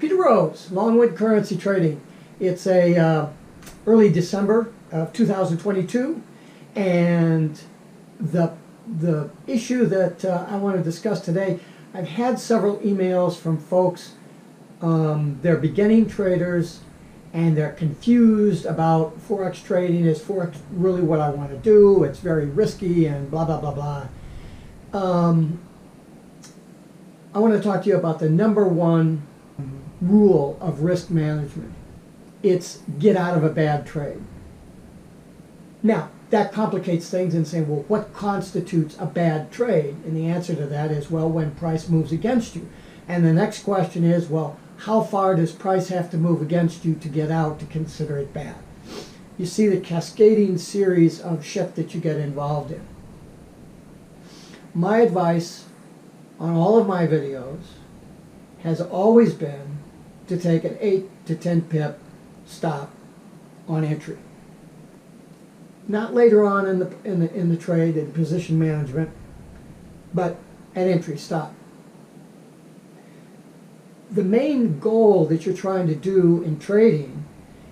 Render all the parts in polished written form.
Peter Rose, Longwood Currency Trading. It's a early December of 2022, and the issue that I want to discuss today, I've had several emails from folks. They're beginning traders, and they're confused about Forex trading. Is Forex really what I want to do? It's very risky and blah, blah, blah, blah. I want to talk to you about the number one rule of risk management. It's get out of a bad trade. Now, that complicates things in saying, well, what constitutes a bad trade? And the answer to that is, well, when price moves against you. And the next question is, well, how far does price have to move against you to get out to consider it bad? You see the cascading series of shit that you get involved in. My advice on all of my videos has always been to take an 8 to 10 pip stop on entry. Not later on in the trade in position management, but at entry stop. The main goal that you're trying to do in trading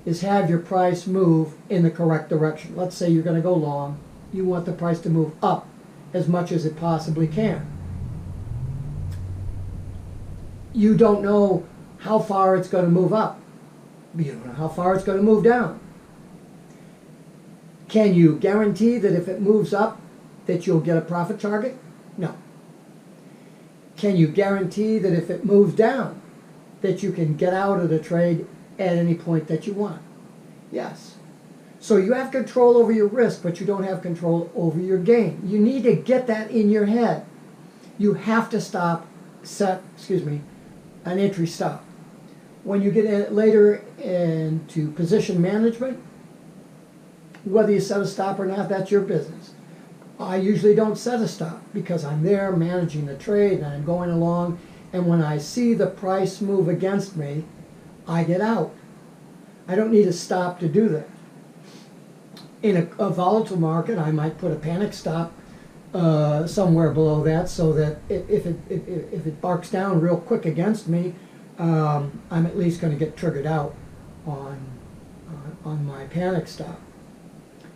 is have your price move in the correct direction. Let's say you're going to go long. You want the price to move up as much as it possibly can. You don't know how far it's going to move up. You don't know how far it's going to move down. Can you guarantee that if it moves up that you'll get a profit target? No. Can you guarantee that if it moves down that you can get out of the trade at any point that you want? Yes. So you have control over your risk, but you don't have control over your gain. You need to get that in your head. You have to set an entry stop. When you get later into position management, whether you set a stop or not, that's your business. I usually don't set a stop because I'm there managing the trade and I'm going along, and when I see the price move against me, I get out. I don't need a stop to do that. In a volatile market, I might put a panic stop somewhere below that, so that if it barks down real quick against me, I'm at least going to get triggered out on my panic stop.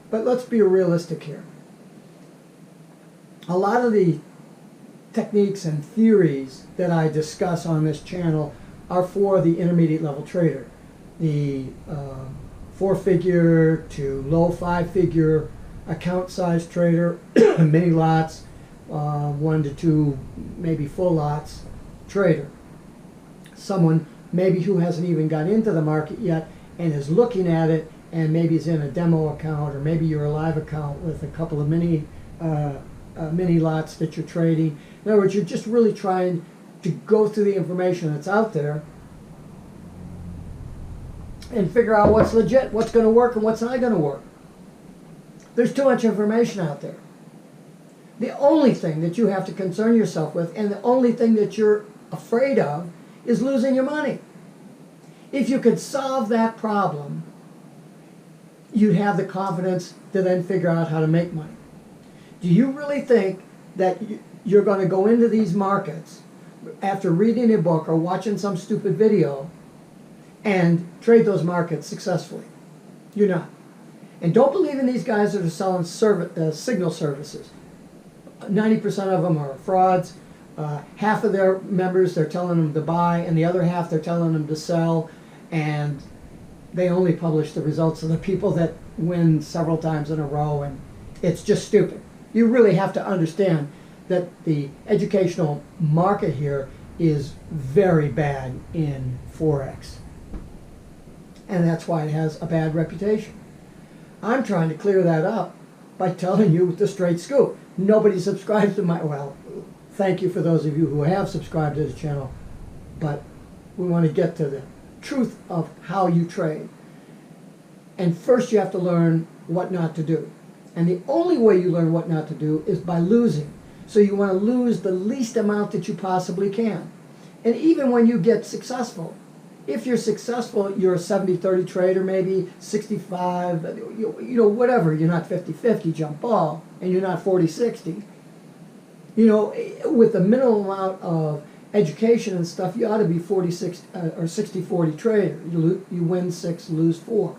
But let's be realistic here. A lot of the techniques and theories that I discuss on this channel are for the intermediate level trader. The 4-figure to low 5-figure account size trader, mini lots, 1 to 2, maybe full lots trader. Someone maybe who hasn't even got into the market yet and is looking at it, and maybe is in a demo account, or maybe you're a live account with a couple of mini lots that you're trading. In other words, you're just really trying to go through the information that's out there and figure out what's legit, what's going to work, and what's not going to work. There's too much information out there. The only thing that you have to concern yourself with, and the only thing that you're afraid of, is losing your money. If you could solve that problem, you'd have the confidence to then figure out how to make money. Do you really think that you're going to go into these markets after reading a book or watching some stupid video and trade those markets successfully? You're not. And don't believe in these guys that are selling signal services. 90% of them are frauds. Half of their members, they're telling them to buy, and the other half, they're telling them to sell. And they only publish the results of the people that win several times in a row, and it's just stupid. You really have to understand that the educational market here is very bad in Forex. And that's why it has a bad reputation. I'm trying to clear that up by telling you the straight scoop. Nobody subscribes to my, well, thank you for those of you who have subscribed to the channel, but we want to get to the truth of how you trade. And first you have to learn what not to do. And the only way you learn what not to do is by losing. So you want to lose the least amount that you possibly can. And even when you get successful, if you're successful, you're a 70-30 trader, maybe 65, whatever. You're not 50-50 jump ball, and you're not 40-60. With the minimal amount of education and stuff, you ought to be 46 or 60-40 trader. You win 6, lose 4.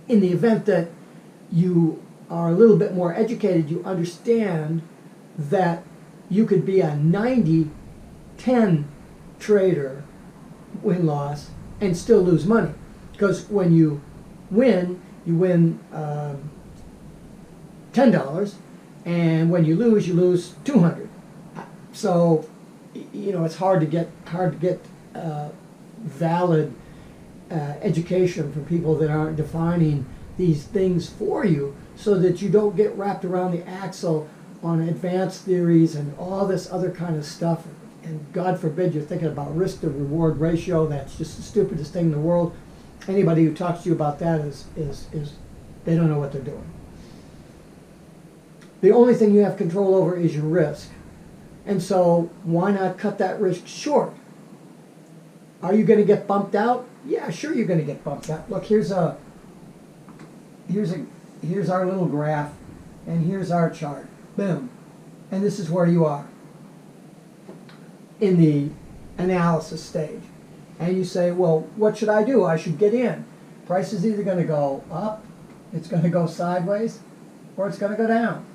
In the event that you are a little bit more educated, you understand that you could be a 90-10 trader, win-loss, and still lose money. Because when you win $10, and when you lose $200. So, you know, it's hard to get valid education from people that aren't defining these things for you, so that you don't get wrapped around the axle on advanced theories and all this other kind of stuff. And God forbid you're thinking about risk to reward ratio. That's just the stupidest thing in the world. Anybody who talks to you about that is they don't know what they're doing. The only thing you have control over is your risk. And so why not cut that risk short? Are you going to get bumped out? Yeah, sure you're going to get bumped out. Look, here's our little graph, and here's our chart. Boom. And this is where you are in the analysis stage. And you say, well, what should I do? I should get in. Price is either going to go up, it's going to go sideways, or it's going to go down.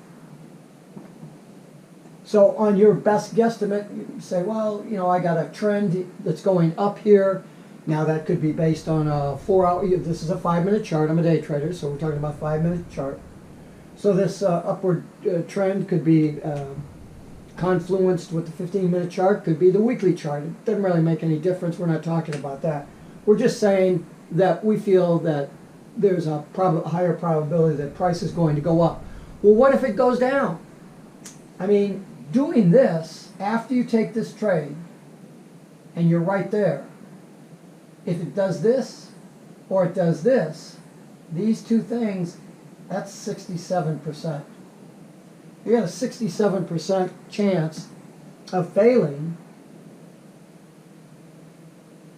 So on your best guesstimate, you say, well, you know, I got a trend that's going up here. Now that could be based on a 4-hour, this is a 5-minute chart. I'm a day trader, so we're talking about 5-minute chart. So this upward trend could be confluenced with the 15-minute chart, could be the weekly chart. It doesn't really make any difference. We're not talking about that. We're just saying that we feel that there's a higher probability that price is going to go up. Well, what if it goes down? I mean, doing this after you take this trade, and you're right there, if it does this or it does this, these two things, that's 67%. You got a 67% chance of failing.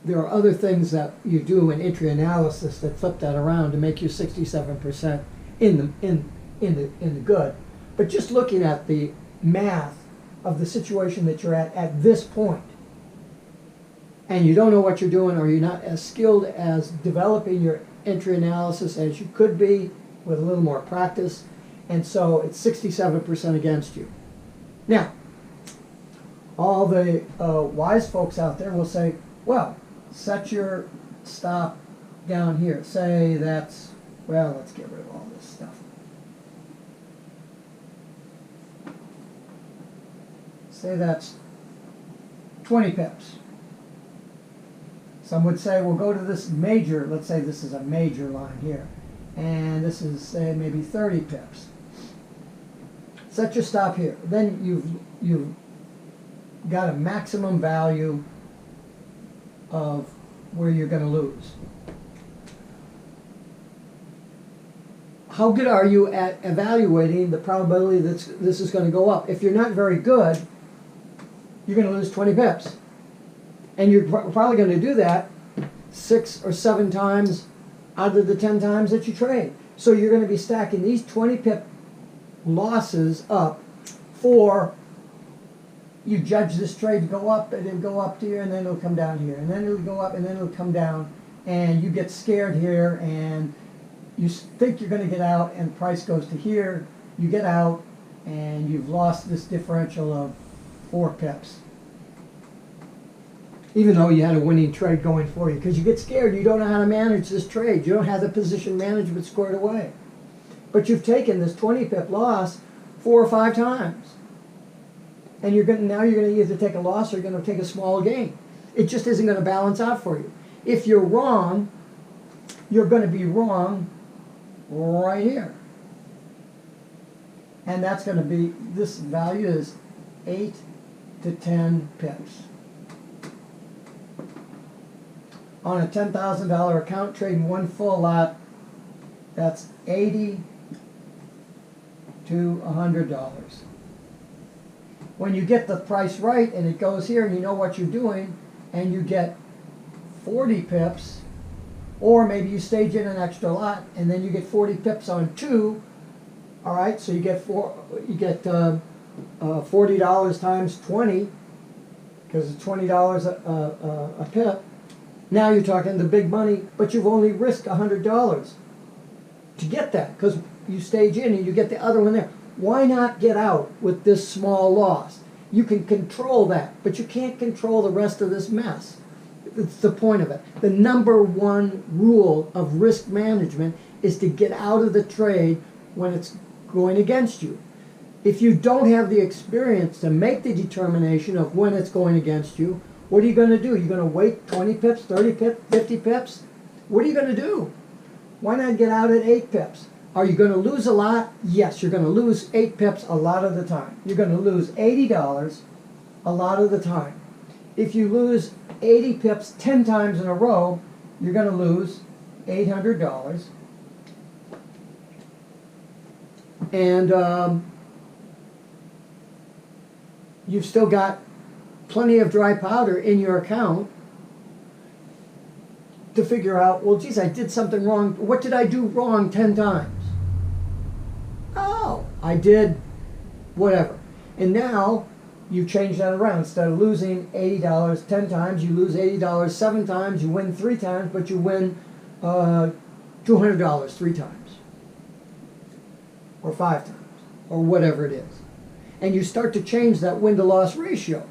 There are other things that you do in entry analysis that flip that around to make you 67% in the good. But just looking at the math of the situation that you're at this point, and you don't know what you're doing, or you're not as skilled as developing your entry analysis as you could be with a little more practice, and so it's 67% against you. Now, all the wise folks out there will say, well, set your stop down here. Say that's, well, let's get rid of all this stuff. Say that's 20 pips. Some would say, well, go to this major, let's say this is a major line here, and this is, say, maybe 30 pips. Set your stop here. Then you've got a maximum value of where you're going to lose. How good are you at evaluating the probability that this is going to go up? If you're not very good, you're going to lose 20 pips. And you're probably going to do that 6 or 7 times out of the 10 times that you trade. So you're going to be stacking these 20 pip losses up for, you judge this trade to go up, and it'll go up to here, and then it'll come down here, and then it'll go up, and then it'll come down, and you get scared here, and you think you're going to get out, and the price goes to here, you get out, and you've lost this differential of 4 pips. Even though you had a winning trade going for you, because you get scared, you don't know how to manage this trade, you don't have the position management squared away. But you've taken this 20 pip loss 4 or 5 times. And now you're going to either take a loss or you're going to take a small gain. It just isn't going to balance out for you. If you're wrong, you're going to be wrong right here. And that's going to be, this value is 8 to 10 pips. On a $10,000 account, trading one full lot, that's $80 to $100. When you get the price right and it goes here and you know what you're doing, and you get 40 pips, or maybe you stage in an extra lot and then you get 40 pips on 2, All right, so you get $40 times 20, because it's $20 a pip. Now you're talking the big money, but you've only risked $100 to get that, because you stage in and you get the other one there. Why not get out with this small loss? You can control that, but you can't control the rest of this mess. It's the point of it. The number one rule of risk management is to get out of the trade when it's going against you. If you don't have the experience to make the determination of when it's going against you, what are you going to do? You're going to wait 20 pips, 30 pips, 50 pips? What are you going to do? Why not get out at 8 pips? Are you going to lose a lot? Yes, you're going to lose 8 pips a lot of the time. You're going to lose $80 a lot of the time. If you lose 80 pips 10 times in a row, you're going to lose $800. And you've still got plenty of dry powder in your account to figure out, well, geez, I did something wrong. What did I do wrong 10 times? Oh, I did whatever. And now you change that around. Instead of losing $80 10 times, you lose $80 7 times, you win 3 times, but you win $200 3 times. Or 5 times, or whatever it is. And you start to change that win-to-loss ratio.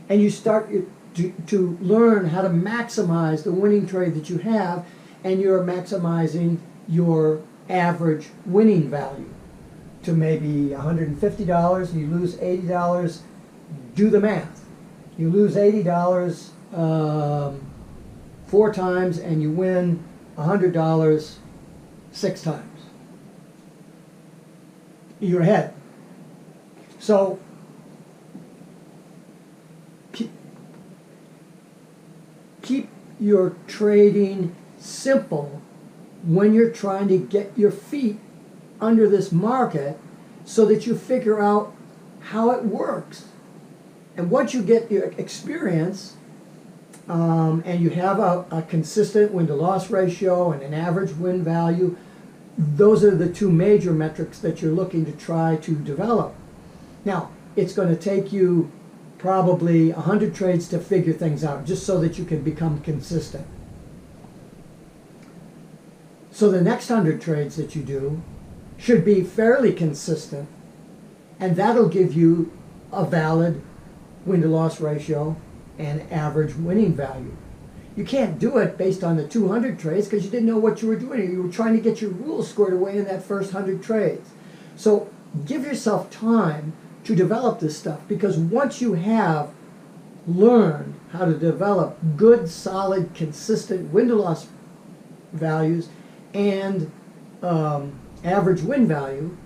And you start to learn how to maximize the winning trade that you have, and you're maximizing your average winning value to maybe $150, you lose $80, do the math. You lose $80 4 times, and you win $100 6 times. You're ahead. So keep your trading simple when you're trying to get your feet under this market, so that you figure out how it works. And once you get your experience and you have a consistent win-to-loss ratio and an average win value, those are the 2 major metrics that you're looking to try to develop. Now, it's going to take you probably 100 trades to figure things out, just so that you can become consistent. So the next 100 trades that you do should be fairly consistent, and that'll give you a valid win-to-loss ratio and average winning value. You can't do it based on the 200 trades because you didn't know what you were doing. You were trying to get your rules squared away in that first 100 trades. So give yourself time to develop this stuff, because once you have learned how to develop good, solid, consistent win-to-loss values and average win value,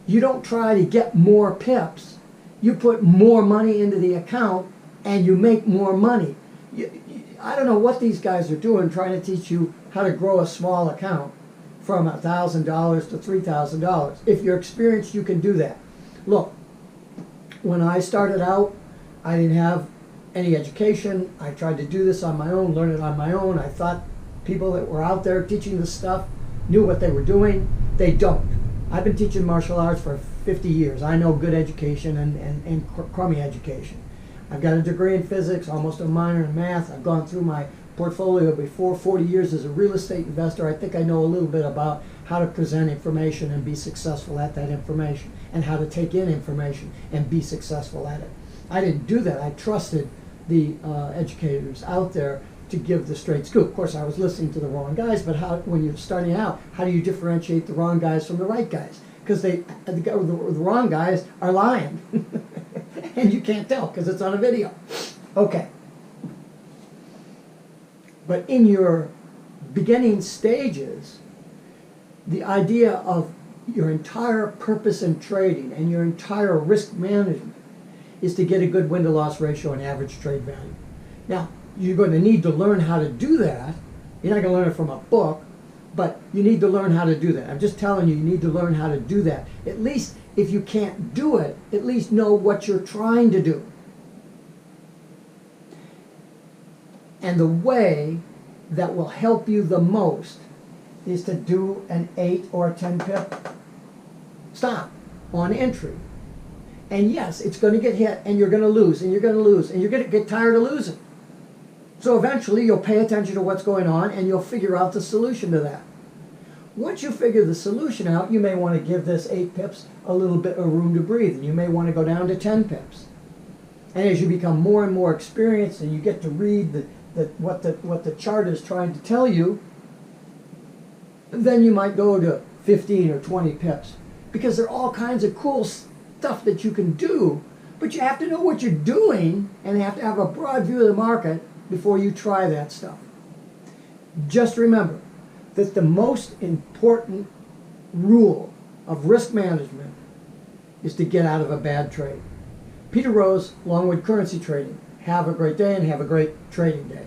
you don't try to get more pips. You put more money into the account and you make more money. I don't know what these guys are doing trying to teach you how to grow a small account from $1,000 to $3,000. If you're experienced, you can do that. Look, when I started out, I didn't have any education. I tried to do this on my own, learn it on my own. I thought people that were out there teaching this stuff knew what they were doing. They don't. I've been teaching martial arts for 50 years. I know good education and crummy education. I've got a degree in physics, almost a minor in math. I've gone through my portfolio before 40 years as a real estate investor. I think I know a little bit about how to present information and be successful at that information, and how to take in information and be successful at it. I didn't do that. I trusted the educators out there to give the straight scoop. Of course, I was listening to the wrong guys, but when you're starting out, how do you differentiate the wrong guys from the right guys? Because the wrong guys are lying. And you can't tell because it's on a video. Okay. But in your beginning stages, the idea of your entire purpose in trading and your entire risk management is to get a good win-to-loss ratio and average trade value. Now, you're going to need to learn how to do that. You're not going to learn it from a book, but you need to learn how to do that. I'm just telling you, you need to learn how to do that. At least if you can't do it, at least know what you're trying to do. And the way that will help you the most is to do an 8 or a 10 pip stop on entry. And yes, it's going to get hit, and you're going to lose, and you're going to lose, and you're going to get tired of losing. So eventually you'll pay attention to what's going on, and you'll figure out the solution to that. Once you figure the solution out, you may want to give this 8 pips a little bit of room to breathe, and you may want to go down to 10 pips. And as you become more and more experienced, and you get to read what the chart is trying to tell you, then you might go to 15 or 20 pips. Because there are all kinds of cool stuff that you can do, but you have to know what you're doing, and you have to have a broad view of the market before you try that stuff. Just remember that the most important rule of risk management is to get out of a bad trade. Peter Rose, Longwood Currency Trading. Have a great day and have a great trading day.